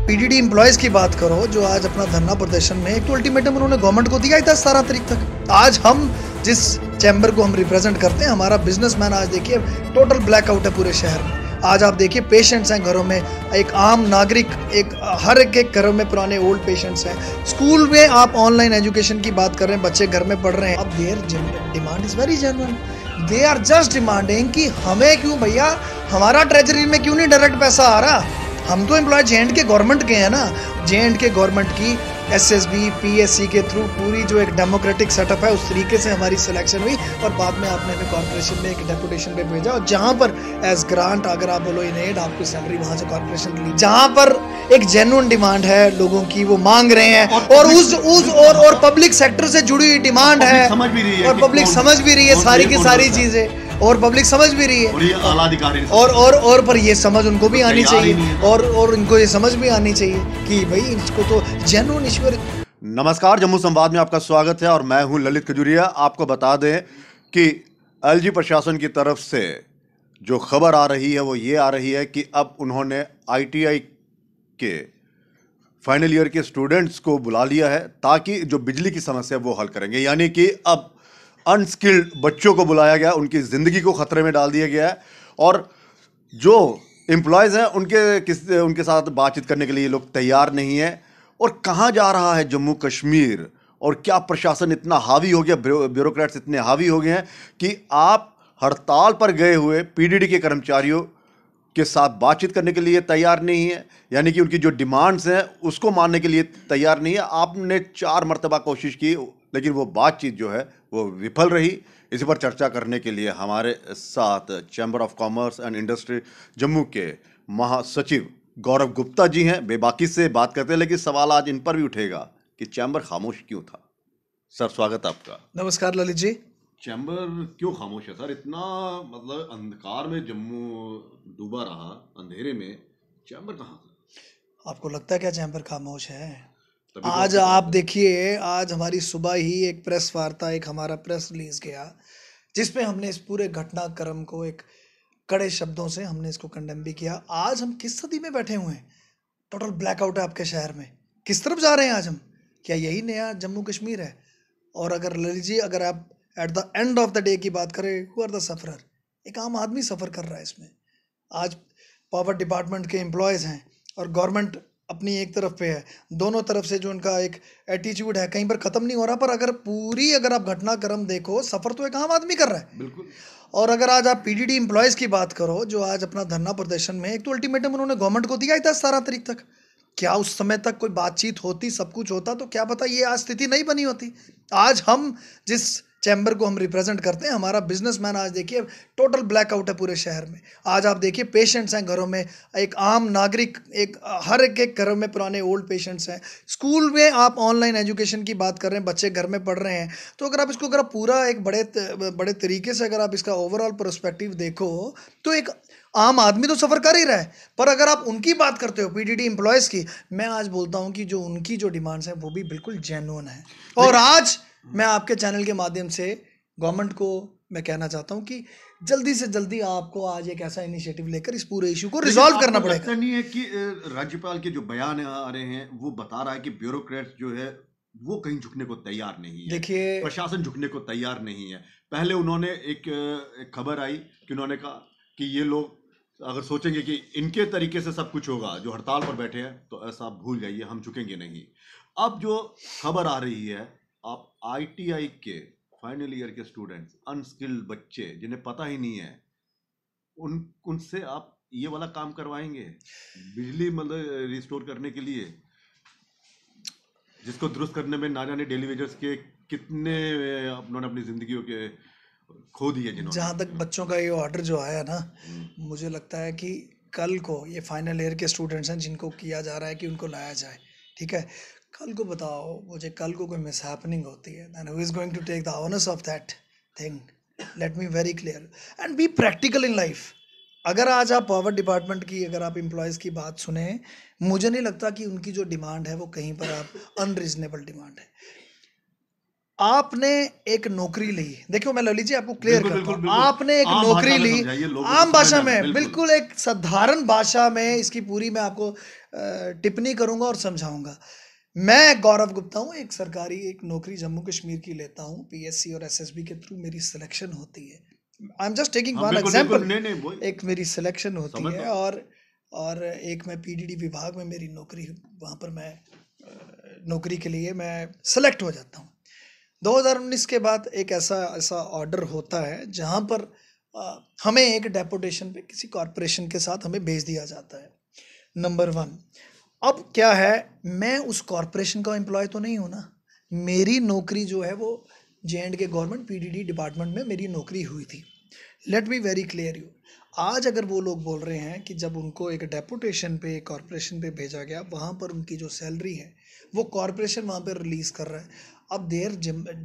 PDD employees की बात करो जो आज अपना धरना प्रदर्शन में, एक तो अल्टीमेटम उन्होंने गवर्नमेंट को दिया ही था 17 तारीख तक। आज हम जिस चैम्बर को हम रिप्रेजेंट करते हैं, हमारा बिजनेसमैन आज देखिए टोटल ब्लैकआउट है पूरे शहर में। आज आप देखिए पेशेंट्स हैं घरों में, एक आम नागरिक, हर एक घरों में पुराने ओल्ड पेशेंट्स हैं। स्कूल में आप ऑनलाइन एजुकेशन की बात कर रहे हैं, बच्चे घर में पढ़ रहे हैं। अब their demand is very genuine. They are just demanding कि हमें क्यों भैया, हमारा ट्रेजरी में क्यों नहीं डायरेक्ट पैसा आ रहा। हम तो एम्प्लॉय J&K गवर्नमेंट के हैं ना। J&K गवर्नमेंट की SSB PSC के थ्रू पूरी जो एक डेमोक्रेटिक सेटअप है, उस तरीके से हमारी सिलेक्शन हुई और बाद में आपने हमें कॉर्पोरेशन में एक डेपुटेशन पे भेजा, और जहाँ पर एज ग्रांट अगर आप बोलो इन एड आपकी सैलरी वहाँ से कॉर्पोरेशन की ली, जहाँ पर एक जेन्युइन डिमांड है लोगों की, वो मांग रहे हैं और पब्लिक सेक्टर से जुड़ी हुई डिमांड है और पब्लिक समझ भी रही है सारी की सारी चीजें, और पब्लिक समझ भी रही है और ये आला अधिकारी और पर ये समझ उनको भी आनी चाहिए और इनको ये समझ भी आनी चाहिए कि भाई इसको तो जेन्युइन ईश्वर। नमस्कार, जम्मू संवाद में आपका स्वागत है और मैं हूं ललित खजुरिया। आपको बता दें कि LG प्रशासन की तरफ से जो खबर आ रही है वो ये आ रही है कि अब उन्होंने ITI के फाइनल ईयर के स्टूडेंट्स को बुला लिया है ताकि जो बिजली की समस्या वो हल करेंगे। यानी कि अब अनस्किल्ड बच्चों को बुलाया गया, उनकी ज़िंदगी को ख़तरे में डाल दिया गया है और जो एम्प्लॉयज़ हैं उनके साथ बातचीत करने के लिए ये लोग तैयार नहीं हैं। और कहाँ जा रहा है जम्मू कश्मीर, और क्या प्रशासन इतना हावी हो गया, ब्यूरोक्रेट्स इतने हावी हो गए हैं कि आप हड़ताल पर गए हुए PDD के कर्मचारियों के साथ बातचीत करने के लिए तैयार नहीं है, यानी कि उनकी जो डिमांड्स हैं उसको मानने के लिए तैयार नहीं है। आपने 4 मरतबा कोशिश की लेकिन वो बातचीत जो है वो विफल रही। इसी पर चर्चा करने के लिए हमारे साथ chamber of commerce and industry Jammu के महासचिव गौरव गुप्ता जी हैं। बेबाकी से बात करते हैं, लेकिन सवाल आज इन पर भी उठेगा कि चैम्बर खामोश क्यों था। सर, स्वागत आपका। नमस्कार ललित जी। चैम्बर क्यों खामोश है सर? इतना मतलब अंधकार में जम्मू डूबा रहा, अंधेरे में चैम्बर कहाँ था? आपको लगता है क्या चैम्बर खामोश है? आज आप देखिए, आज हमारी सुबह ही एक प्रेस वार्ता, एक हमारा प्रेस रिलीज गया जिसपे हमने इस पूरे घटनाक्रम को एक कड़े शब्दों से हमने इसको कंडेम भी किया। आज हम किस सदी में बैठे हुए हैं? टोटल ब्लैकआउट है आपके शहर में। किस तरफ जा रहे हैं आज हम? क्या यही नया जम्मू कश्मीर है? और अगर ललित जी, अगर आप at the end of the day की बात करें, हु आर द सफरर? एक आम आदमी सफ़र कर रहा है इसमें। आज पावर डिपार्टमेंट के एम्प्लॉयज़ हैं और गवर्नमेंट अपनी एक तरफ पे है, दोनों तरफ से जो उनका एक एटीट्यूड है कहीं पर ख़त्म नहीं हो रहा। पर अगर आप घटनाक्रम देखो, सफ़र तो एक आम आदमी कर रहा है। बिल्कुल। और अगर आज आप PDD एम्प्लॉयज़ की बात करो जो आज अपना धरना प्रदर्शन में, एक तो अल्टीमेटम उन्होंने गवर्नमेंट को दिया ही था 17 तारीख तक। क्या उस समय तक कोई बातचीत होती, सब कुछ होता, तो क्या पता ये आज स्थिति नहीं बनी होती। आज हम जिस चैम्बर को हम रिप्रेजेंट करते हैं, हमारा बिजनेसमैन आज देखिए टोटल ब्लैकआउट है पूरे शहर में। आज आप देखिए पेशेंट्स हैं घरों में, एक आम नागरिक, हर एक घरों में पुराने ओल्ड पेशेंट्स हैं। स्कूल में आप ऑनलाइन एजुकेशन की बात कर रहे हैं, बच्चे घर में पढ़ रहे हैं। तो अगर आप पूरा एक बड़े तरीके से अगर आप इसका ओवरऑल पर्सपेक्टिव देखो तो एक आम आदमी तो सफ़र कर ही रहा है। पर अगर आप उनकी बात करते हो PDD एम्प्लॉयज़ की, मैं आज बोलता हूँ कि जो उनकी जो डिमांड्स हैं वो भी बिल्कुल जेन्युइन है। और आज मैं आपके चैनल के माध्यम से गवर्नमेंट को मैं कहना चाहता हूँ कि जल्दी से जल्दी आपको आज एक ऐसा इनिशिएटिव लेकर इस पूरे इशू को रिजॉल्व करना पड़ेगा। ऐसा नहीं है कि राज्यपाल के जो बयान आ रहे हैं वो बता रहा है कि ब्यूरोक्रेट्स जो है वो कहीं झुकने को तैयार नहीं है। देखिए, प्रशासन झुकने को तैयार नहीं है। पहले उन्होंने एक खबर आई कि उन्होंने कहा कि ये लोग अगर सोचेंगे कि इनके तरीके से सब कुछ होगा, जो हड़ताल पर बैठे हैं, तो ऐसा भूल जाइए, हम झुकेंगे नहीं। अब जो खबर आ रही है, आप ITI के फाइनल ईयर के स्टूडेंट्स, अनस्किल्ड बच्चे जिन्हें पता ही नहीं है, उनसे आप ये वाला काम करवाएंगे बिजली मतलब रिस्टोर करने के लिए, जिसको दुरुस्त करने में ना जाने डेली वेजर्स के कितने उन्होंने अपनी जिंदगियों के खो दिए। जिन्होंने, जहाँ तक बच्चों का ये ऑर्डर जो आया ना, मुझे लगता है कि कल को ये फाइनल ईयर के स्टूडेंट्स हैं जिनको किया जा रहा है कि उनको लाया जाए, ठीक है। कल को बताओ मुझे, कल को कोई मिसहैपनिंग होती है, then who is going to take the onus of that thing? Let me very clear and be practical in life. अगर आज आप पावर डिपार्टमेंट की, अगर आप एम्प्लॉयज़ की बात सुने, मुझे नहीं लगता कि उनकी जो डिमांड है वो कहीं पर आप अनरीजनेबल डिमांड है। आपने एक नौकरी ली, देखियो मैं ललित जी आपको क्लियर बिल्कुल, करता हूँ, बिल्कुल, बिल्कुल। आपने एक आम नौकरी भाषा में ली, समझाइए, लोगों को आम भाषा समझ में आए, में, बिल्कुल। बिल्कुल एक साधारण भाषा में इसकी पूरी मैं आपको टिप्पणी करूंगा और समझाऊंगा। मैं गौरव गुप्ता हूँ, एक सरकारी एक नौकरी जम्मू कश्मीर की लेता हूँ, पीएससी और एसएसबी के थ्रू मेरी सिलेक्शन होती है। आई एम जस्ट टेकिंग हाँ, वन बिल्कुल, बिल्कुल। एग्जाम्पल। नहीं, नहीं, वही एक मेरी सिलेक्शन होती समझ है रहा हूँ। और एक मैं पीडीडी विभाग में मेरी नौकरी, वहाँ पर मैं नौकरी के लिए मैं सेलेक्ट हो जाता हूँ। 2019 के बाद एक ऐसा ऐसा ऑर्डर होता है जहाँ पर हमें एक डेपुटेशन पे किसी कॉरपोरेशन के साथ हमें भेज दिया जाता है। नंबर 1, अब क्या है, मैं उस कॉरपोरेशन का एम्प्लॉय तो नहीं हूँ ना, मेरी नौकरी जो है वो J&K गवर्नमेंट पीडीडी डिपार्टमेंट में मेरी नौकरी हुई थी। Let me very clear you, आज अगर वो लोग बोल रहे हैं कि जब उनको एक डेपुटेशन पे कॉरपोरेशन पे भेजा गया, वहाँ पर उनकी जो सैलरी है वो कॉरपोरेशन वहाँ पे रिलीज कर रहा है। अब their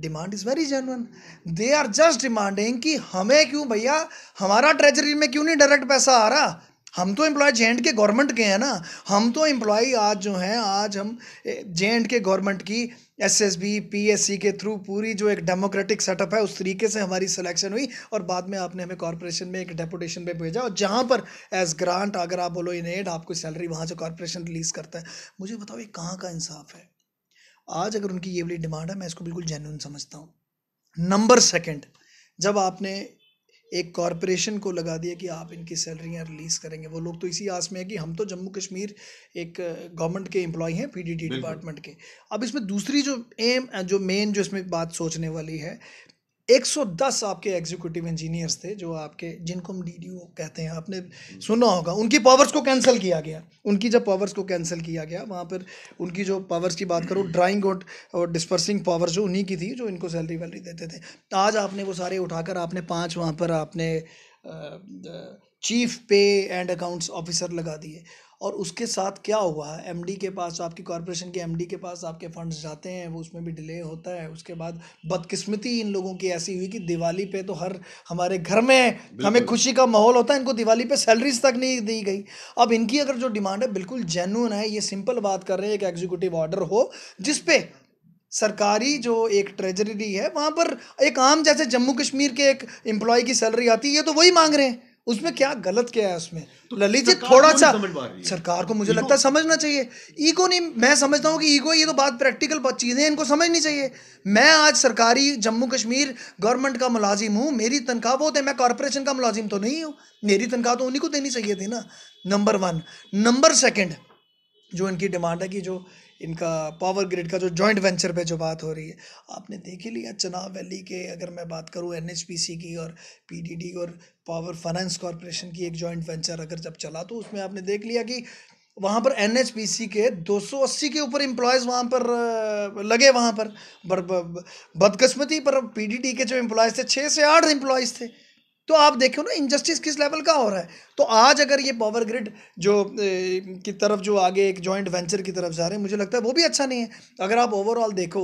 demand is very genuine, they are just demanding कि हमें क्यों भैया, हमारा ट्रेजरी में क्यों नहीं डायरेक्ट पैसा आ रहा, हम तो एम्प्लॉय J&K गवर्नमेंट के हैं ना, हम तो एम्प्लॉय आज जो हैं, आज हम J&K गवर्नमेंट की एसएसबी पीएससी के थ्रू पूरी जो एक डेमोक्रेटिक सेटअप है उस तरीके से हमारी सिलेक्शन हुई, और बाद में आपने हमें कॉरपोरेशन में एक डेपुटेशन पे भेजा, और जहाँ पर एज ग्रांट अगर आप बोलो इन एड आपको सैलरी वहाँ से कॉरपोरेशन रिलीज करता है। मुझे बताओ ये कहाँ का इंसाफ है? आज अगर उनकी ये वाली डिमांड है, मैं इसको बिल्कुल जेन्युइन समझता हूँ। नंबर 2, जब आपने एक कॉरपोरेशन को लगा दिया कि आप इनकी सैलरियां रिलीज करेंगे, वो लोग तो इसी आस में है कि हम तो जम्मू कश्मीर एक गवर्नमेंट के एम्प्लॉय हैं पीडीडी डिपार्टमेंट के। अब इसमें दूसरी जो जो मेन जो इसमें बात सोचने वाली है, 110 आपके एग्जीक्यूटिव इंजीनियर्स थे जो आपके, जिनको हम डीडीओ कहते हैं, आपने सुना होगा, उनकी पावर्स को कैंसिल किया गया। उनकी जब पावर्स को कैंसिल किया गया, वहाँ पर उनकी जो पावर्स की बात करूँ, ड्राइंग और डिस्पर्सिंग पावर जो उन्हीं की थी, जो इनको सैलरी वैलरी देते थे। आज आपने वो सारे उठाकर आपने 5 वहाँ पर आपने चीफ पे एंड अकाउंट्स ऑफिसर लगा दिए, और उसके साथ क्या हुआ, एमडी के पास, आपकी कॉरपोरेशन के एमडी के पास आपके फंड्स जाते हैं, वो उसमें भी डिले होता है। उसके बाद बदकिस्मती इन लोगों की ऐसी हुई कि दिवाली पे तो हर हमारे घर में हमें खुशी का माहौल होता है, इनको दिवाली पे सैलरीज तक नहीं दी गई। अब इनकी अगर जो डिमांड है बिल्कुल जेन्युइन है, ये सिंपल बात कर रहे हैं, एक एग्जीक्यूटिव ऑर्डर हो जिसपे सरकारी जो एक ट्रेजरी है वहाँ पर एक आम जैसे जम्मू कश्मीर के एक एम्प्लॉय की सैलरी आती है, ये तो वही मांग रहे हैं, उसमें क्या गलत क्या है उसमें? तो ललित जी थोड़ा सा सरकार को मुझे लगता है समझना चाहिए। ईगो नहीं, मैं समझता हूँ कि ईगो, ये तो बात प्रैक्टिकल चीज़ें इनको समझनी चाहिए। मैं आज सरकारी जम्मू कश्मीर गवर्नमेंट का मुलाजिम हूँ, मेरी तनख्वाह बहुत है, मैं कॉरपोरेशन का मुलाजिम तो नहीं हूँ, मेरी तनख्वाह तो उन्हीं को देनी चाहिए थी ना। नंबर 1। नंबर 2, जो इनकी डिमांड है कि जो इनका पावर ग्रिड का जो जॉइंट वेंचर पे जो बात हो रही है, आपने देख ही लिया चनाब वैली के, अगर मैं बात करूँ एनएचपीसी की और पीडीडी और पावर फाइनेंस कॉरपोरेशन की एक जॉइंट वेंचर अगर जब चला, तो उसमें आपने देख लिया कि वहाँ पर एनएचपीसी के 280 के ऊपर एम्प्लॉयज़ वहाँ पर लगे, वहाँ पर बदकिस्मती पर पीडीडी के जो एम्प्लॉयज़ थे 6 से 8 एम्प्लॉयज़ थे। तो आप देखो ना इनजस्टिस किस लेवल का हो रहा है। तो आज अगर ये पावर ग्रिड जो की तरफ जो आगे एक जॉइंट वेंचर की तरफ जा रहे हैं, मुझे लगता है वो भी अच्छा नहीं है। अगर आप ओवरऑल देखो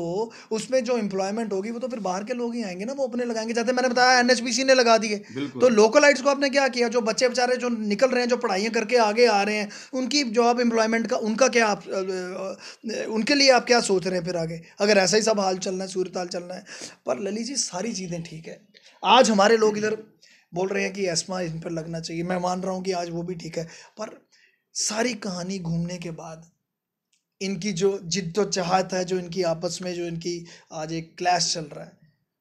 उसमें जो एम्प्लॉयमेंट होगी वो तो फिर बाहर के लोग ही आएंगे ना, वो अपने लगाएंगे। जैसे मैंने बताया एनएचपीसी ने लगा दिए, तो लोकलाइट्स को आपने क्या किया, जो बच्चे बेचारे जो निकल रहे हैं, जो पढ़ाइयाँ करके आगे आ रहे हैं, उनकी जॉब एम्प्लॉयमेंट का उनका क्या आप उनके लिए आप क्या सोच रहे हैं फिर आगे, अगर ऐसा ही सब हाल चलना है, सूरत हाल चलना है? पर ललित जी सारी चीज़ें ठीक है, आज हमारे लोग इधर बोल रहे हैं कि एस्मा इन पर लगना चाहिए, मैं मान रहा हूँ कि आज वो भी ठीक है, पर सारी कहानी घूमने के बाद इनकी जो जिद्दोजहद है, जो इनकी आपस में जो इनकी आज एक क्लैश चल रहा है,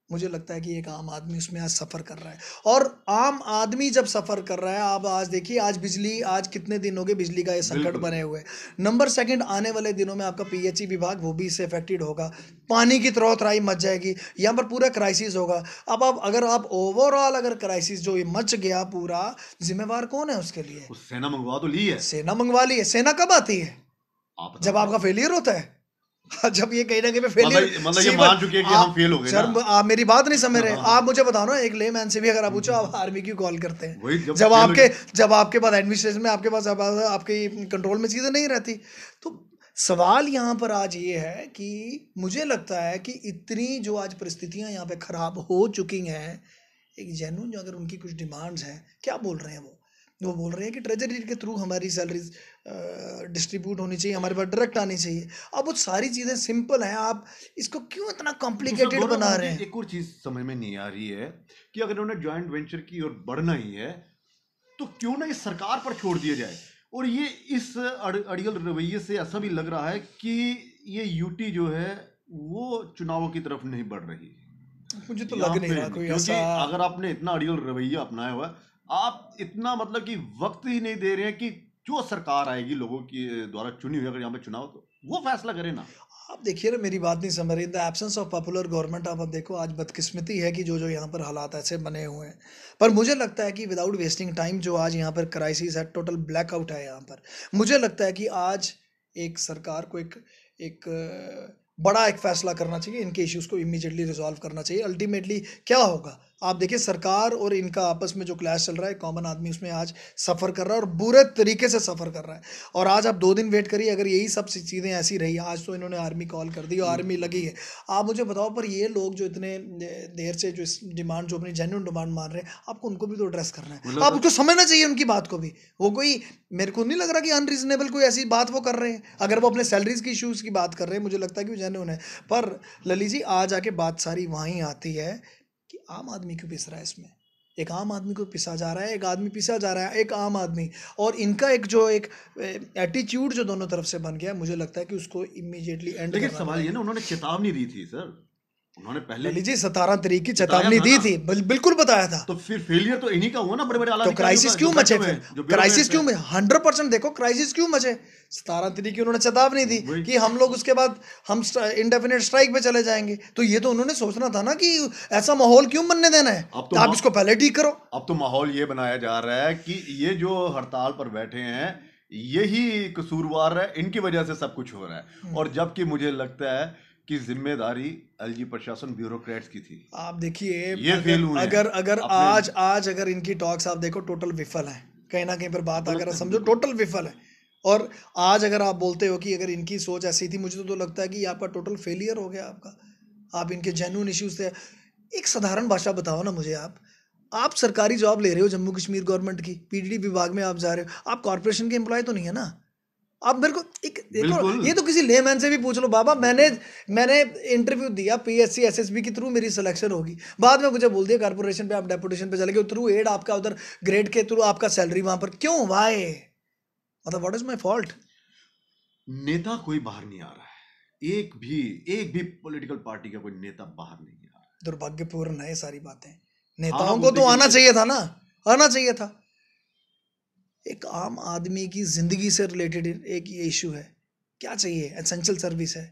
मुझे लगता है कि एक आम आदमी उसमें आज सफ़र कर रहा है। और आम आदमी जब सफ़र कर रहा है, आप आज देखिए, आज बिजली, आज कितने दिन हो गए बिजली का ये संकट बने हुए। नंबर 2, आने वाले दिनों में आपका पीएचई विभाग वो भी इससे अफेक्टेड होगा, पानी की त्रौतराई मच जाएगी, यहाँ पर पूरा क्राइसिस होगा। अब आप अगर आप ओवरऑल अगर क्राइसिस जो ये मच गया पूरा, जिम्मेवार कौन है उसके लिए? सेना मंगवा तो ली है, सेना मंगवा ली है। सेना कब आती है? जब आपका फेलियर होता है। जब ये कहीं ना कहीं पे फेलियर, मतलब ये मान चुके हैं कि हम फेल हो गए सर ना। आप मेरी बात नहीं समझ रहे। आप मुझे बताओ ना, एक लेमैन से भी अगर आप पूछो, आप आर्मी क्यों कॉल करते हैं? जब आपके पास एडमिनिस्ट्रेशन में आपके पास आपके कंट्रोल में चीज़ें नहीं रहती। तो सवाल यहाँ पर आज ये है कि मुझे लगता है कि इतनी जो आज परिस्थितियाँ यहाँ पे खराब हो चुकी हैं, एक जेन्युइन जो अगर उनकी कुछ डिमांड्स हैं, क्या बोल रहे हैं वो, वो बोल रहे हैं कि ट्रेजरी के थ्रू हमारी सैलरीज डिस्ट्रीब्यूट होनी चाहिए, हमारे पास डायरेक्ट आनी चाहिए। अब वो सारी चीज़ें सिंपल हैं, आप इसको क्यों इतना दूसरा कॉम्प्लिकेटेड गौरव, बना मुझे रहे हैं? एक और चीज समझ में नहीं आ रही है कि अगर उन्होंने ज्वाइंट वेंचर की ओर बढ़ना ही है तो क्यों ना इस सरकार पर छोड़ दिया जाए। और ये इस अड़ियल रवैये से ऐसा भी लग रहा है कि ये यूटी जो है वो चुनावों की तरफ नहीं बढ़ रही मुझे तो यहाँ लग नहीं पे रहा कोई क्योंकि ऐसा। अगर आपने इतना अड़ियल रवैया अपनाया हुआ है, आप इतना मतलब कि वक्त ही नहीं दे रहे हैं कि जो सरकार आएगी लोगों की द्वारा चुनी हुई, अगर यहाँ पे चुनाव तो वो फैसला करे ना। आप देखिए ना, मेरी बात नहीं समझ रही। The absence of popular government, आप अब देखो, आज बदकिस्मती है कि जो जो यहाँ पर हालात ऐसे बने हुए हैं। पर मुझे लगता है कि विदाउट वेस्टिंग टाइम, जो आज यहाँ पर क्राइसिस है, टोटल ब्लैकआउट है यहाँ पर, मुझे लगता है कि आज एक सरकार को एक बड़ा एक फैसला करना चाहिए। इनके इश्यूज को इमीडिएटली रिजॉल्व करना चाहिए। अल्टीमेटली क्या होगा, आप देखिए, सरकार और इनका आपस में जो क्लैश चल रहा है, कॉमन आदमी उसमें आज सफ़र कर रहा है और बुरे तरीके से सफ़र कर रहा है। और आज आप 2 दिन वेट करिए, अगर यही सब चीज़ें ऐसी रही, आज तो इन्होंने आर्मी कॉल कर दी और आर्मी लगी है। आप मुझे बताओ, पर ये लोग जो इतने देर से जो इस डिमांड, जो अपनी जेन्युइन डिमांड मान रहे हैं, आपको उनको भी तो एड्रेस करना है। आप उसको समझना चाहिए उनकी बात को भी। वो कोई, मेरे को नहीं लग रहा कि अनरीजनेबल कोई ऐसी बात वो कर रहे हैं। अगर वो अपने सैलरीज की इश्यूज़ की बात कर रहे हैं, मुझे लगता है कि वो जेन्युइन है। पर लली जी, आज आके बात सारी वहीं आती है कि आम आदमी क्यों पिस रहा है इसमें। एक आम आदमी को पिसा जा रहा है, एक आदमी पिसा जा रहा है, एक आम आदमी। और इनका एक जो एक एटीट्यूड जो दोनों तरफ से बन गया है, मुझे लगता है कि उसको इमीडिएटली एंड लेकिन करना सवाल ये पड़ेगा। ना, उन्होंने चेतावनी दी थी सर, उन्होंने पहले लली जी 17 तारीख की बताया चेतावनी था दी ना। थी, बिल्कुल बताया था। तो फिर फेलियर तो इन्हीं का हुआ ना, बड़े बड़े आला तो अधिकारियों क्राइसिस का, क्यों जो मचे बैठे हुए फिर? हैं, जो क्राइसिस ब्यूरोक्रेट्स क्यों हैं। 100% देखो, क्राइसिस क्यों मचे? 17 तारीख की उन्होंने चेतावनी दी वही। कि हम लोग उसके बाद हम इंडेफिनिट स्ट्राइक पे चले जाएंगे। तो ये तो उन्होंने सोचना था ना कि ऐसा माहौल क्यों बनने देना है। अब तो तो आप इसको पहले ठीक करो। अब तो माहौल ये बनाया जा रहा है कि ये जो हड़ताल पर बैठे हैं यही कसूरवार है, इनकी वजह से सब कुछ हो रहा है। और जबकि मुझे लगता है कि जिम्मेदारी एलजी प्रशासन ब्यूरोक्रेट्स की थी। आप देखिए, ये फेल हुए हैं अगर अपने। आज अगर इनकी टॉक्स आप देखो, टोटल विफल है। कहीं ना कहीं पर बात अगर बिल्कुल, समझो, टोटल विफल है। और आज अगर आप बोलते हो कि अगर इनकी सोच ऐसी थी, मुझे तो लगता है कि आपका टोटल फेलियर हो गया आपका। आप इनके जेन्युइन इश्यूज थे। एक साधारण भाषा बताओ ना मुझे। आप सरकारी जॉब ले रहे हो जम्मू कश्मीर गवर्नमेंट की, पीडीडी विभाग में आप जा रहे हो, आप कॉर्पोरेशन के एम्प्लॉय तो नहीं है ना। आप मेरे को एक देखो, बिल्कुल ये तो किसी लेमैन से भी पूछ लो। बाबा, मैंने इंटरव्यू दिया पीएससी एसएसबी के थ्रू, मेरी सिलेक्शन होगी। बाद में मुझे बोल दिया कॉर्पोरेशन पे आप डेपुटेशन पे चले गए, थ्रू एड आपका उधर ग्रेड के थ्रू आपका सैलरी वहां पर क्यों, वाई? मतलब व्हाट इज माय फॉल्ट? नेता कोई बाहर नहीं आ रहा है, एक भी पॉलिटिकल पार्टी का कोई नेता बाहर नहीं आ रहा है। दुर्भाग्यपूर्ण है ये सारी बातें। हाँ नेताओं को बोलते तो कि आना नहीं। चाहिए था ना, आना चाहिए था। एक आम आदमी की जिंदगी से रिलेटेड एक ये इशू है। क्या चाहिए? एसेंशियल सर्विस है।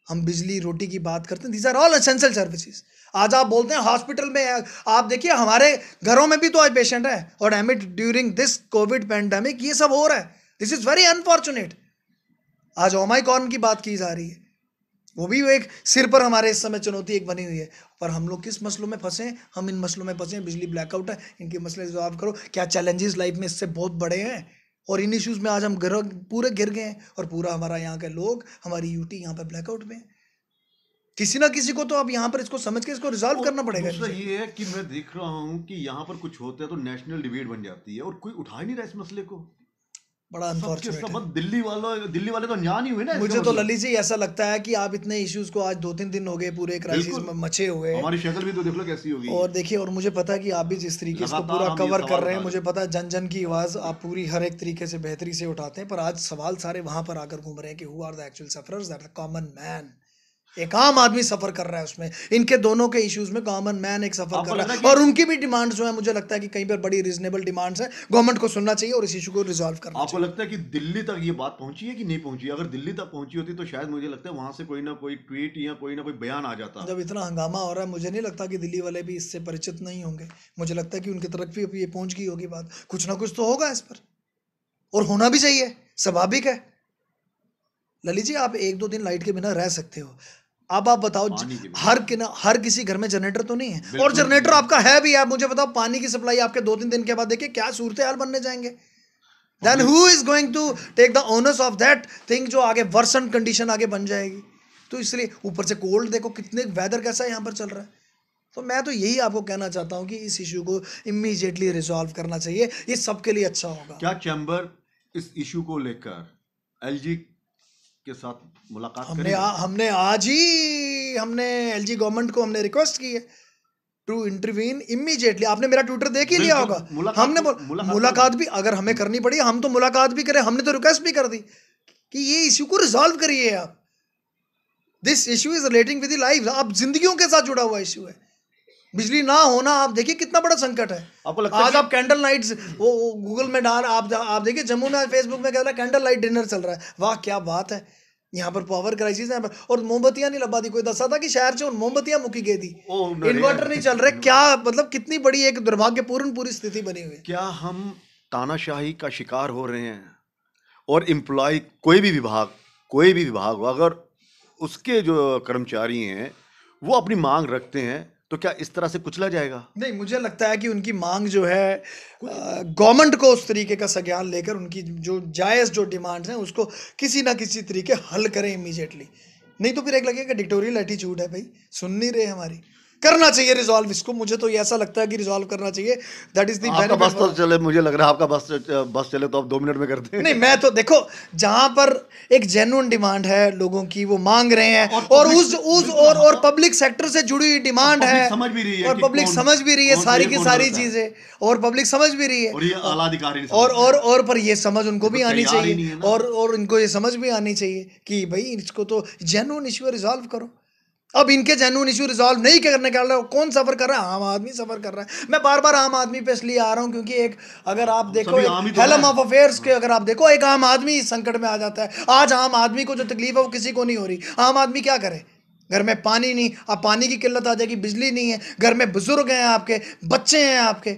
हम बिजली रोटी की बात करते हैं, these are all essential services. आज आप बोलते हैं हॉस्पिटल में, आप देखिए हमारे घरों में भी तो आज पेशेंट है, और एमिड ड्यूरिंग दिस कोविड पैंडेमिक ये सब हो रहा है। This is very unfortunate. आज ओमाइक्रॉन की बात की जा रही है, वो भी एक सिर पर हमारे इस समय चुनौती एक बनी हुई है। पर हम लोग किस मसलों में फंसे हैं? हम इन मसलों में फंसे हैं। बिजली ब्लैकआउट है, इनके मसले रिजॉल्व करो। क्या चैलेंजेस लाइफ में इससे बहुत बड़े हैं? और इन इश्यूज में आज हम पूरे गिर गए हैं, और पूरा हमारा यहाँ के लोग, हमारी यूटी यहाँ पे ब्लैकआउट में है। किसी ना किसी को तो अब यहाँ पर इसको समझ के इसको रिजॉल्व और करना पड़ेगा। दूसरा ये है कि मैं देख रहा हूँ कि यहाँ पर कुछ होता है तो नेशनल डिबेट बन जाती है और कोई उठा ही नहीं रहा इस मसले को। बड़ा सबके अनफॉर्चुनेट सब है। दिल्ली वाले तो अनजान ही हुए ना इसका मुझे तो मतलब। लली जी ऐसा लगता है कि आप इतने इश्यूज को, आज 2-3 दिन हो गए पूरे क्राइसिस बिल्कुल। में मचे हुए। हमारी शक्ल भी तो देख लो कैसी होगी। और देखिए, और मुझे पता है कि आप भी जिस तरीके से लगातार पूरा हम ये कवर सवाल कर रहे हैं, उठा मुझे पता है जन जन की आवाज़ आप पूरी हर एक तरीके से बेहतरी से उठाते हैं। पर आज सवाल सारे वहां पर आकर घूम रहे हैं कि who are the actual sufferers, that the common man. एक आम आदमी सफर कर रहा है उसमें। इनके दोनों के इश्यूज में कॉमन मैन एक सफर आपको कर लग रहा रहा है, है और उनकी भी डिमांड्स जो है, मुझे लगता है कि कहीं पर बड़ी रीजनेबल डिमांड्स हैं। गवर्नमेंट को सुनना चाहिए और इस इशू को रिजॉल्व करना आपको चाहिए। लगता है कि दिल्ली तक ये बात पहुंची है कि नहीं पहुंची? अगर दिल्ली तक पहुंची होती तो शायद मुझे लगता है वहां से कोई ना कोई ट्वीट या कोई ना कोई बयान आ जाता। जब इतना हंगामा हो रहा है, मुझे नहीं लगता कि दिल्ली वाले भी इससे परिचित नहीं होंगे। मुझे लगता है कि उनकी तरफ भी ये पहुंच गई होगी बात। कुछ ना कुछ तो होगा इस पर, और होना भी चाहिए, स्वाभाविक है। ललित जी, आप 1-2 दिन लाइट के बिना रह सकते हो। अब आप बताओ, पानी के बिना। हर किसी घर में जनरेटर तो नहीं है, और बिल्कुल जनरेटर नहीं। आपका है भी। आप मुझे बताओ, पानी की सप्लाई आपके 2-3 दिन के बाद देखिए क्या सूरत हाल बनने जाएंगे। Then who is going to take the owners of that thing, जो आगे वर्सन कंडीशन आगे बन जाएगी। तो इसलिए ऊपर से कोल्ड देखो, कितने वेदर कैसा यहाँ पर चल रहा है। तो मैं तो यही आपको कहना चाहता हूँ कि इस इशू को इमीडिएटली रिजॉल्व करना चाहिए, ये सबके लिए अच्छा होगा। क्या चैम्बर इस इशू को लेकर एलजी के साथ मुलाकात करेगा? हमने आज ही हमने एलजी गवर्नमेंट को हमने रिक्वेस्ट की है टू इंटरवीन इमीडिएटली। आपने मेरा ट्विटर देख ही लिया होगा। हमने मुलाकात भी अगर हमें करनी पड़ी हम तो मुलाकात भी करें, हमने तो रिक्वेस्ट भी कर दी कि ये इशू को रिजॉल्व करिए आप। This issue is relating with the life, आप जिंदगियों के साथ जुड़ा हुआ इशू है। बिजली ना होना आप देखिए कितना बड़ा संकट है। आपको लगता आज आप कैंडल लाइट्स वो गूगल में डाल, आप देखिए जम्मू में फेसबुक में कह रहा है कैंडल लाइट डिनर चल रहा है। वाह क्या बात है, यहाँ पर पावर क्राइसिस है और मोमबत्तियां नहीं लगा दी। कोई दसा था कि शहर से मोमबत्तियां मुकी गई थी, इन्वर्टर नहीं चल रहे। क्या मतलब कितनी बड़ी एक दुर्भाग्यपूर्ण पूरी स्थिति बनी हुई है। क्या हम तानाशाही का शिकार हो रहे हैं? और एम्प्लॉय कोई भी विभाग हो, अगर उसके जो कर्मचारी हैं वो अपनी मांग रखते हैं तो क्या इस तरह से कुचला जाएगा? नहीं, मुझे लगता है कि उनकी मांग जो है गवर्नमेंट को उस तरीके का संज्ञान लेकर उनकी जो जायज़ जो डिमांड्स हैं उसको किसी ना किसी तरीके हल करें इमीडिएटली। नहीं तो फिर एक लगेगा डिक्टेटोरियल एटीट्यूड है, भाई सुन नहीं रहे हमारी। करना चाहिए रिजॉल्व इसको, मुझे तो ऐसा लगता है कि रिजॉल्व करना चाहिए। दैट इज द आपका बस तो चले, मुझे लग रहा है आपका बस चले तो आप 2 मिनट में करते हैं। नहीं, मैं तो देखो जहां पर एक जेन्युइन डिमांड है लोगों की, वो मांग रहे हैं और पब्लिक सेक्टर से जुड़ी हुई डिमांड है समझ भी रही है और पब्लिक समझ भी रही है सारी की सारी चीजें, और पब्लिक समझ भी रही है और ये आला अधिकारी और पर ये समझ उनको भी आनी चाहिए और इनको ये समझ भी आनी चाहिए कि भाई इसको तो जेन्युइन इशू रिजॉल्व करो। अब इनके जेन्युइन इशू रिजॉल्व नहीं करने के लिए कौन सफर कर रहा है? आम आदमी सफर कर रहा है। मैं बार बार आम आदमी पे इसलिए आ रहा हूं क्योंकि एक अगर आप देखो हेलम ऑफ अफेयर्स के अगर आप देखो एक आम आदमी इस संकट में आ जाता है। आज आम आदमी को जो तकलीफ है वो किसी को नहीं हो रही। आम आदमी क्या करे? घर में पानी नहीं, अब पानी की किल्लत आ जाएगी, बिजली नहीं है, घर में बुजुर्ग हैं आपके, बच्चे हैं आपके।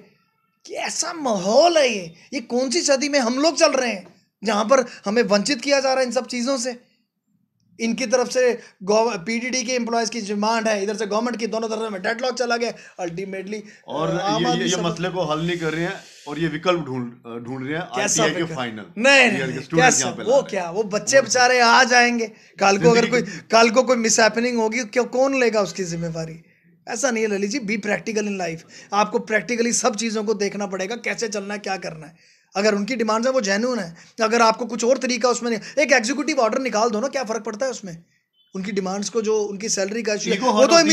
ऐसा माहौल है ये कौन सी सदी में हम लोग चल रहे हैं जहां पर हमें वंचित किया जा रहा है इन सब चीजों से। इनकी तरफ से पीडीडी के एम्प्लॉयज की डिमांड है, इधर से गवर्नमेंट की, दोनों तरफ में डेडलॉक चला गया अल्टीमेटली। और ये मसले को हल नहीं कर रहे हैं और ये विकल्प ढूंढ रहे हैं कैसा के फाइनल। नहीं कैसा वो क्या वो बच्चे बेचारे आ जाएंगे कल को, अगर कोई मिस हैपनिंग होगी क्यों कौन लेगा उसकी जिम्मेवारी? ऐसा नहीं है Lalit ji, be practical in life. आपको प्रैक्टिकली सब चीज़ों को देखना पड़ेगा, कैसे चलना है, क्या करना है। अगर उनकी डिमांड्स है वो जेन्युइन है, अगर आपको कुछ और तरीका उसमें नहीं, एक एग्जीक्यूटिव ऑर्डर निकाल दो ना, क्या फर्क पड़ता है उसमें? उनकी डिमांड्स को जो उनकी सैलरी का इशू है वो तो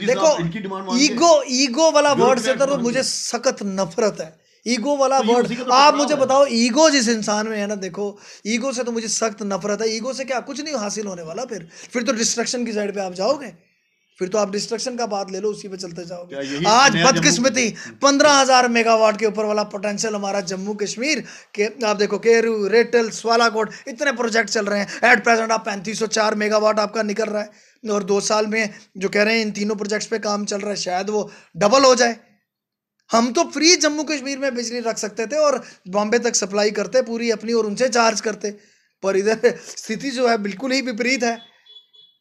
देखो ईगो वाला वर्ड से तो मुझे सख्त नफरत है। ईगो वाला वर्ड आप मुझे बताओ, ईगो जिस इंसान में है ना, देखो ईगो से तो मुझे सख्त नफरत है। ईगो से क्या कुछ नहीं हासिल होने वाला, फिर तो डिस्ट्रक्शन की साइड पे आप जाओगे, फिर तो आप डिस्ट्रक्शन का बात ले लो, उसी पे चलते जाओगे। आज बदकिस्मती 15,000 मेगावाट के ऊपर वाला पोटेंशियल हमारा जम्मू कश्मीर के, आप देखो केरू, रेटल, स्वालाकोट, इतने प्रोजेक्ट चल रहे हैं। एट प्रेजेंट आप 3504 मेगावाट आपका निकल रहा है और 2 साल में जो कह रहे हैं इन तीनों प्रोजेक्ट्स पे काम चल रहा है, शायद वो डबल हो जाए। हम तो फ्री जम्मू कश्मीर में बिजली रख सकते थे और बॉम्बे तक सप्लाई करते पूरी अपनी और उनसे चार्ज करते, पर इधर स्थिति जो है बिल्कुल ही विपरीत है।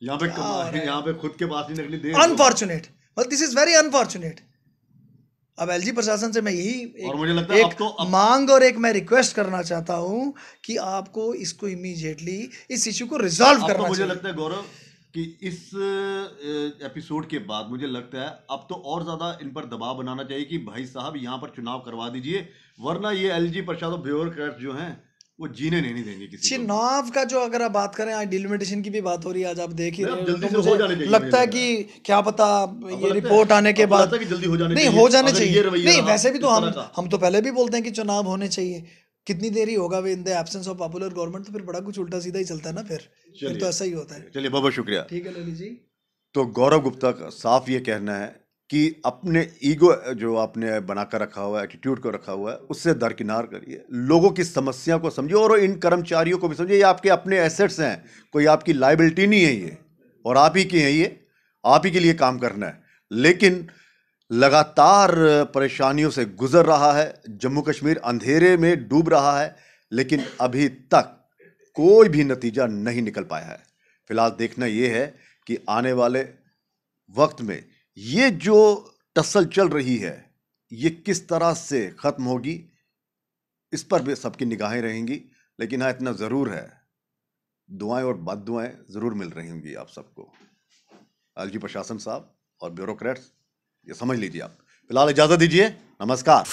यहाँ पे खुद के पास नहीं निकली, unfortunate, but this is very unfortunate. अब एलजी प्रशासन से मैं यही और मुझे लगता है अब मांग और एक मैं रिक्वेस्ट करना चाहता हूं कि आपको इसको इमीडिएटली इस इशू को रिजॉल्व करना चाहिए। मुझे लगता है गौरव कि इस एपिसोड के बाद मुझे लगता है अब तो और ज्यादा इन पर दबाव बनाना चाहिए कि भाई साहब यहाँ पर चुनाव करवा दीजिए, वरना ये एलजी प्रशासन ब्यूरोक्रेट जो हैं वो जीने नहीं देंगे किसी चुनाव का। जो अगर आप बात करें, आज डिलिमिटेशन की भी बात हो रही है, आज आप देख ही रहे हो, तो मुझे लगता है कि क्या पता ये रिपोर्ट आने के बाद जल्दी हो जाने नहीं हो जाने चाहिए। नहीं वैसे भी तो हम तो पहले भी बोलते हैं कि चुनाव होने चाहिए, कितनी देरी होगा in the absence of popular government, तो फिर बड़ा कुछ उल्टा सीधा ही चलता है ना, फिर तो ऐसा ही होता है। चलिए बहुत बहुत शुक्रिया। ठीक है ललित जी। तो गौरव गुप्ता का साफ ये कहना है कि अपने ईगो जो आपने बनाकर रखा हुआ है, एटीट्यूड को रखा हुआ है, उससे दरकिनार करिए, लोगों की समस्या को समझिए और इन कर्मचारियों को भी समझिए। ये आपके अपने एसेट्स हैं, कोई आपकी लाइबिलिटी नहीं है ये, और आप ही की है ये, आप ही के लिए काम करना है। लेकिन लगातार परेशानियों से गुजर रहा है, जम्मू कश्मीर अंधेरे में डूब रहा है, लेकिन अभी तक कोई भी नतीजा नहीं निकल पाया है। फिलहाल देखना ये है कि आने वाले वक्त में ये जो टसल चल रही है ये किस तरह से खत्म होगी, इस पर भी सबकी निगाहें रहेंगी। लेकिन हाँ, इतना जरूर है, दुआएं और बद्दुआएं जरूर मिल रही होंगी आप सबको। एलजी प्रशासन साहब, और ब्यूरोक्रेट्स, ये समझ लीजिए आप। फिलहाल इजाजत दीजिए, नमस्कार।